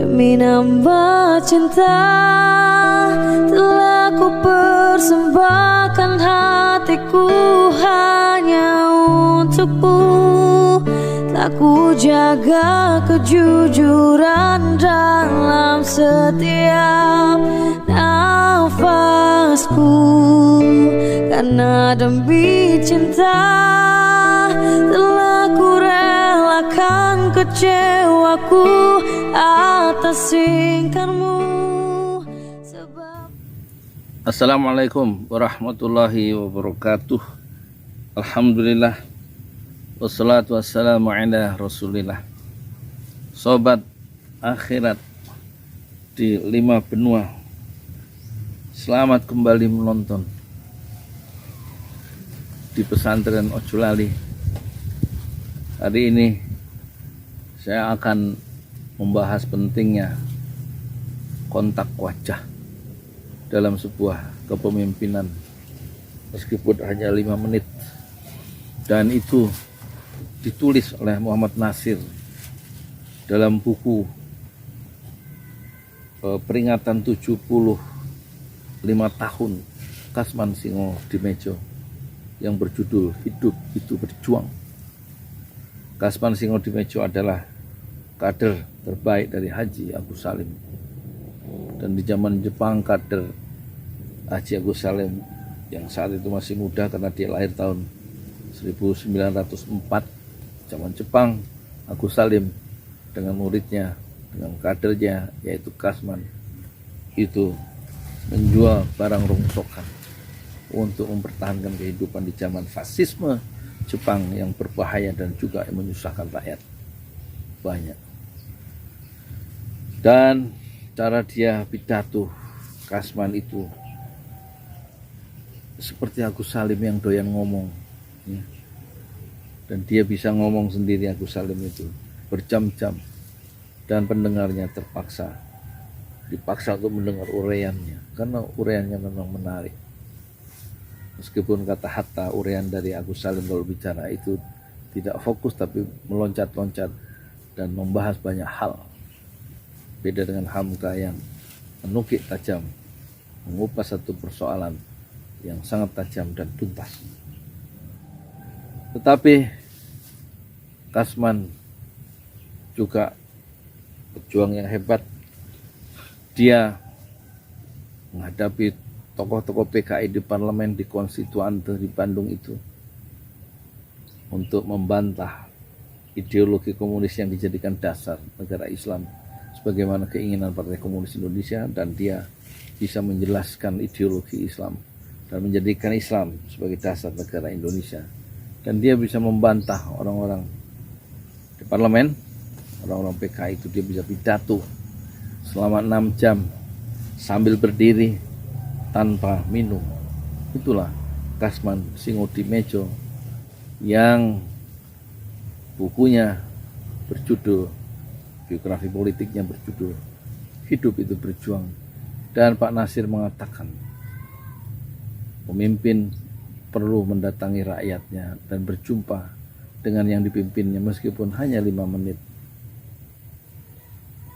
Demi nambah cinta telah ku persembahkan hatiku hanya untukmu. Telah ku jaga kejujuran dalam setiap nafasku. Karena demi cinta telah ku relakan kecewaku atas ingkarmu. Assalamualaikum warahmatullahi wabarakatuh. Alhamdulillah, wassalatu wassalamu ala rasulillah. Sobat akhirat di 5 benua, selamat kembali menonton di pesantren Ojolali. Hari ini saya akan membahas pentingnya kontak wajah dalam sebuah kepemimpinan, meskipun hanya 5 menit, dan itu ditulis oleh Muhammad Nasir dalam buku peringatan 75 tahun Kasman Singo Dimejo yang berjudul Hidup Itu Berjuang. Kasman Singo Dimejo adalah kader terbaik dari Haji Agus Salim, dan di zaman Jepang kader Haji Agus Salim yang saat itu masih muda karena dia lahir tahun 1904. Zaman Jepang, Agus Salim dengan muridnya, dengan kadernya yaitu Kasman, itu menjual barang rongsokan untuk mempertahankan kehidupan di zaman fasisme Jepang yang berbahaya dan juga yang menyusahkan rakyat banyak. Dan cara dia pidato Kasman itu seperti Agus Salim yang doyan ngomong, ya. Dan dia bisa ngomong sendiri, Agus Salim itu berjam-jam, dan pendengarnya dipaksa untuk mendengar uraiannya karena uraiannya memang menarik. Meskipun kata hatta uraian dari Agus Salim kalau bicara itu tidak fokus tapi meloncat-loncat dan membahas banyak hal. Beda dengan Hamka yang menukik tajam, mengupas satu persoalan yang sangat tajam dan tuntas. Tetapi Kasman juga pejuang yang hebat. Dia menghadapi tokoh-tokoh PKI di parlemen, di konstituante di Bandung itu, untuk membantah ideologi komunis yang dijadikan dasar negara Islam sebagaimana keinginan Partai Komunis Indonesia, dan dia bisa menjelaskan ideologi Islam dan menjadikan Islam sebagai dasar negara Indonesia. Dan dia bisa membantah orang-orang di parlemen, orang-orang PKI itu. Dia bisa pidato selama 6 jam sambil berdiri tanpa minum. Itulah Kasman Singo Dimejo yang bukunya berjudul, biografi politiknya berjudul Hidup Itu Berjuang. Dan Pak Nasir mengatakan pemimpin perlu mendatangi rakyatnya dan berjumpa dengan yang dipimpinnya meskipun hanya 5 menit,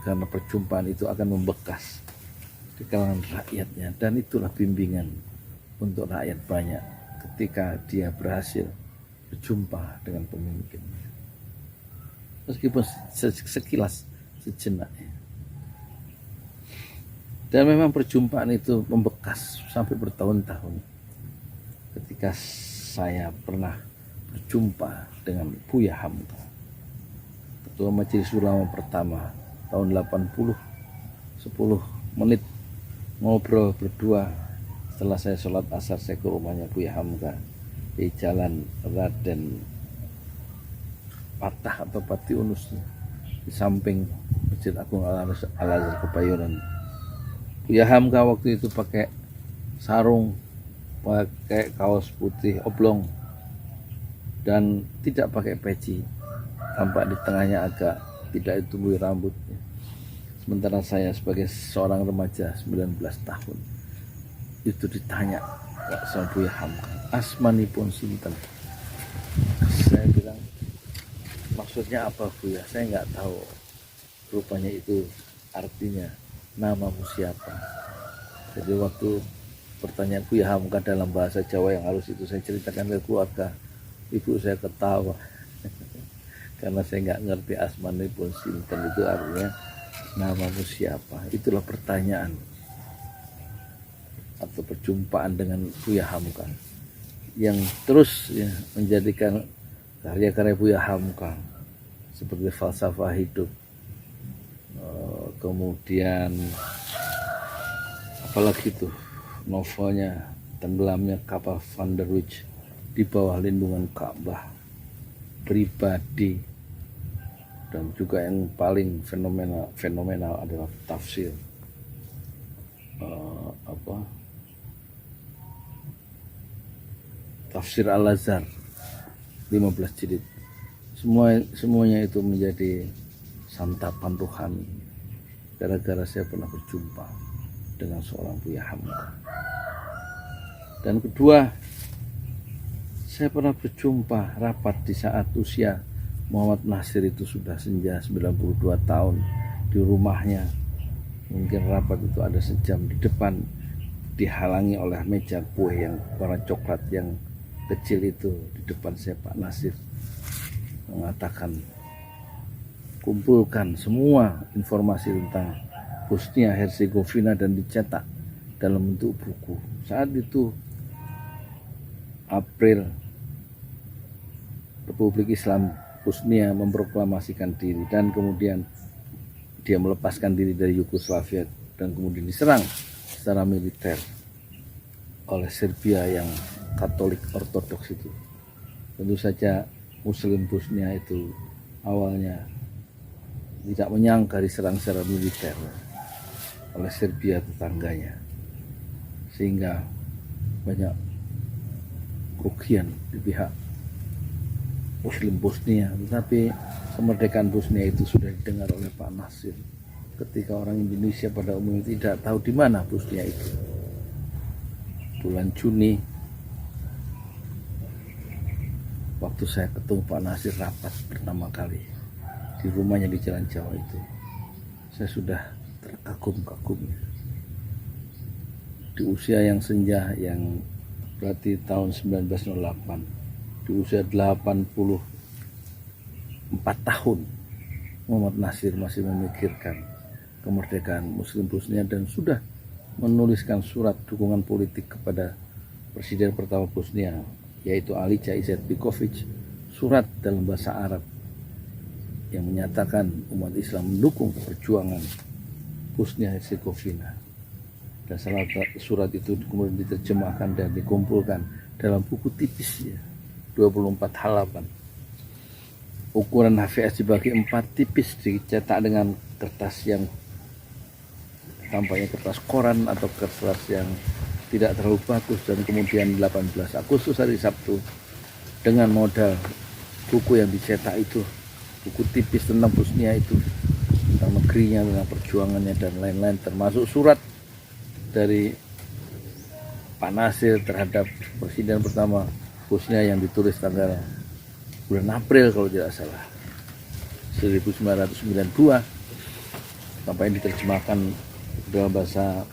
karena perjumpaan itu akan membekas di kalangan rakyatnya, dan itulah bimbingan untuk rakyat banyak ketika dia berhasil berjumpa dengan pemimpin, meskipun sekilas, sejenak. Dan memang perjumpaan itu membekas sampai bertahun-tahun. Ketika saya pernah berjumpa dengan Buya Hamka, Ketua Majelis Ulama pertama tahun 80, 10 menit ngobrol berdua. Setelah saya sholat asar, saya ke rumahnya Buya Hamka di Jalan Raden Patah atau Pati Unus, di samping Masjid Agung Al-Azhar Kebayoran. Buya Hamka waktu itu pakai sarung, pakai kaos putih oblong, dan tidak pakai peci. Tampak di tengahnya agak tidak ditumbuhi rambutnya. Sementara saya sebagai seorang remaja 19 tahun itu ditanya sama Buya Hamka, asmanipun sinten? Saya bilang, maksudnya apa Buya? Saya nggak tahu. Rupanya itu artinya namamu siapa. Jadi waktu pertanyaan Buya Hamka dalam bahasa Jawa yang halus itu saya ceritakan ke keluarga, ibu saya ketawa karena saya nggak ngerti asmanipun sinten itu artinya namamu siapa. Itulah pertanyaan atau perjumpaan dengan Buya Hamka yang terus ya, menjadikan karya-karya Buya Hamka seperti falsafah hidup, kemudian apalagi tuh novelnya Tenggelamnya Kapal Van der Wijk di Bawah Lindungan Ka'bah, Pribadi, dan juga yang paling fenomenal adalah tafsir Tafsir Al-Azhar 15 jilid. Semuanya itu menjadi santapan rohani gara-gara saya pernah berjumpa dengan seorang Buya Hamka. Dan kedua, saya pernah berjumpa rapat di saat usia Muhammad Nasir itu sudah senja 92 tahun di rumahnya. Mungkin rapat itu ada sejam di depan, dihalangi oleh meja kue yang warna coklat yang kecil itu. Di depan saya Pak Nasir mengatakan, kumpulkan semua informasi tentang Bosnia Herzegovina dan dicetak dalam bentuk buku. Saat itu April, Republik Islam Bosnia memproklamasikan diri dan kemudian dia melepaskan diri dari Yugoslavia dan kemudian diserang secara militer oleh Serbia yang Katolik Ortodoks itu. Tentu saja Muslim Bosnia itu awalnya tidak menyangka diserang secara militer oleh Serbia tetangganya, sehingga banyak kerugian di pihak Muslim Bosnia. Tetapi kemerdekaan Bosnia itu sudah didengar oleh Pak Nasir ketika orang Indonesia pada umumnya tidak tahu di mana Bosnia itu. Bulan Juni, waktu saya ketemu Pak Nasir rapat pertama kali di rumahnya di Jalan Jawa itu, saya sudah terkagum-kagumnya. Di usia yang senja, yang berarti tahun 1908, di usia 84 tahun, Muhammad Nasir masih memikirkan kemerdekaan Muslim Bosnia dan sudah menuliskan surat dukungan politik kepada Presiden pertama Bosnia, yaitu Alica Izetbegovic, surat dalam bahasa Arab yang menyatakan umat Islam mendukung perjuangan Bosnia Herzegovina. Dan surat itu kemudian diterjemahkan dan dikumpulkan dalam buku tipis ya, 24 halaman. Ukuran HVS dibagi 4, tipis, dicetak dengan kertas yang tampaknya kertas koran atau kertas yang tidak terlalu bagus, dan kemudian 18 Agustus hari Sabtu dengan modal buku yang dicetak itu, buku tipis tentang Bosnia itu, tentang negerinya, tentang perjuangannya dan lain-lain, termasuk surat dari Pak Nasir terhadap Presiden pertama Bosnia yang ditulis tanggal bulan April kalau tidak salah 1992, sampai diterjemahkan dalam bahasa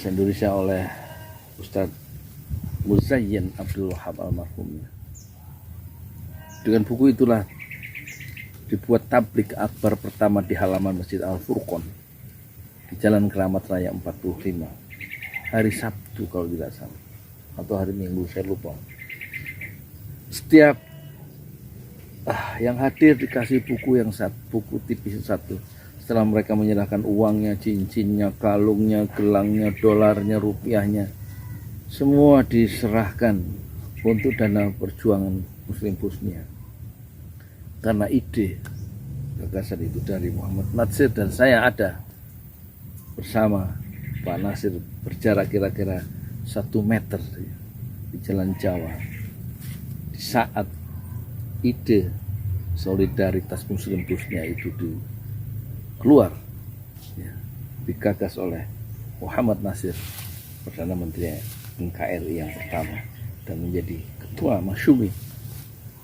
Indonesia oleh Ustadz Muzayyin Abdul Wahab almarhumnya. Dengan buku itulah dibuat tablik akbar pertama di halaman Masjid Al-Furqon di Jalan Keramat Raya 45, hari Sabtu kalau tidak salah, atau hari Minggu, saya lupa. Setiap yang hadir dikasih buku yang buku tipis satu. Setelah mereka menyerahkan uangnya, cincinnya, kalungnya, gelangnya, dolarnya, rupiahnya, semua diserahkan untuk dana perjuangan Muslim Bosnia. Karena ide gagasan itu dari Muhammad Nasir, dan saya ada bersama Pak Nasir berjarak kira-kira 1 meter di Jalan Jawa di saat ide solidaritas Muslim Bosnia itu keluar ya, digagas oleh Muhammad Nasir, Perdana Menteri NKRI yang pertama, dan menjadi ketua Masyumi.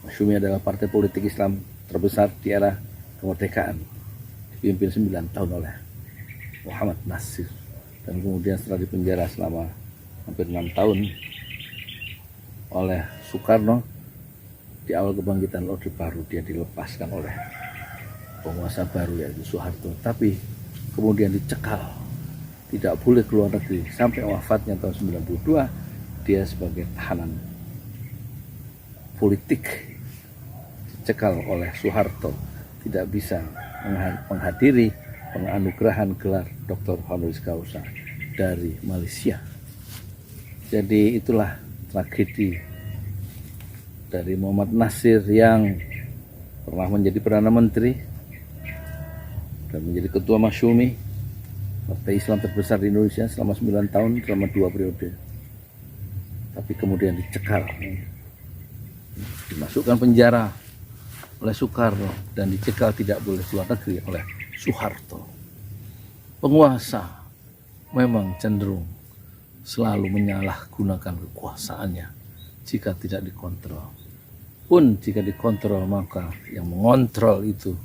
Masyumi adalah partai politik Islam terbesar di era kemerdekaan dipimpin 9 tahun oleh Muhammad Nasir, dan kemudian setelah dipenjara selama hampir 6 tahun oleh Soekarno, di awal kebangkitan Orde Baru dia dilepaskan oleh penguasa baru yaitu Soeharto, tapi kemudian dicekal, tidak boleh keluar negeri sampai wafatnya tahun 92. Dia sebagai tahanan politik dicekal oleh Soeharto, tidak bisa menghadiri penganugerahan gelar Dr. Honoris Causa dari Malaysia. Jadi itulah tragedi dari Muhammad Nasir yang pernah menjadi Perdana Menteri dan menjadi Ketua Masyumi, partai Islam terbesar di Indonesia selama 9 tahun, selama 2 periode. Tapi kemudian dicekal, dimasukkan penjara oleh Soekarno, dan dicekal tidak boleh keluar negeri oleh Soeharto. Penguasa memang cenderung selalu menyalahgunakan kekuasaannya jika tidak dikontrol. Pun jika dikontrol, maka yang mengontrol itu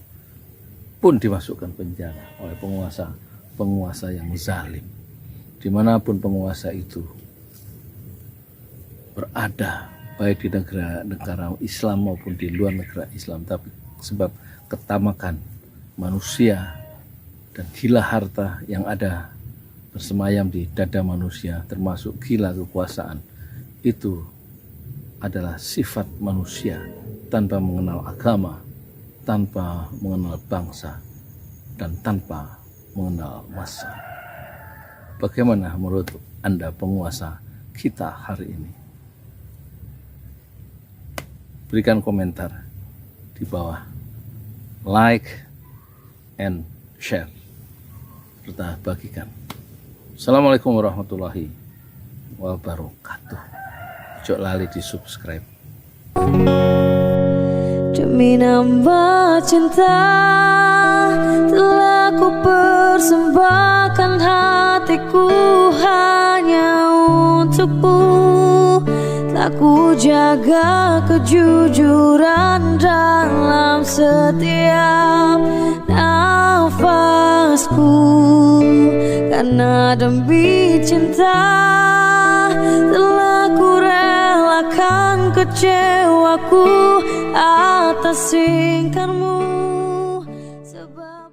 pun dimasukkan penjara oleh penguasa yang zalim. Dimanapun penguasa itu berada, baik di negara Islam maupun di luar negara Islam, tapi sebab ketamakan manusia dan gila harta yang ada bersemayam di dada manusia, termasuk gila kekuasaan, itu adalah sifat manusia tanpa mengenal agama, tanpa mengenal bangsa, dan tanpa mengenal masa. Bagaimana menurut Anda penguasa kita hari ini? Berikan komentar di bawah, like and share, serta bagikan. Assalamualaikum warahmatullahi wabarakatuh. Jangan lali di subscribe. Demi nambah cinta telah ku persembahkan hatiku hanya untukmu. Telah ku jaga kejujuran dalam setiap nafasku, karena demi cinta telah ku relakan kecewaku atas ingkarmu.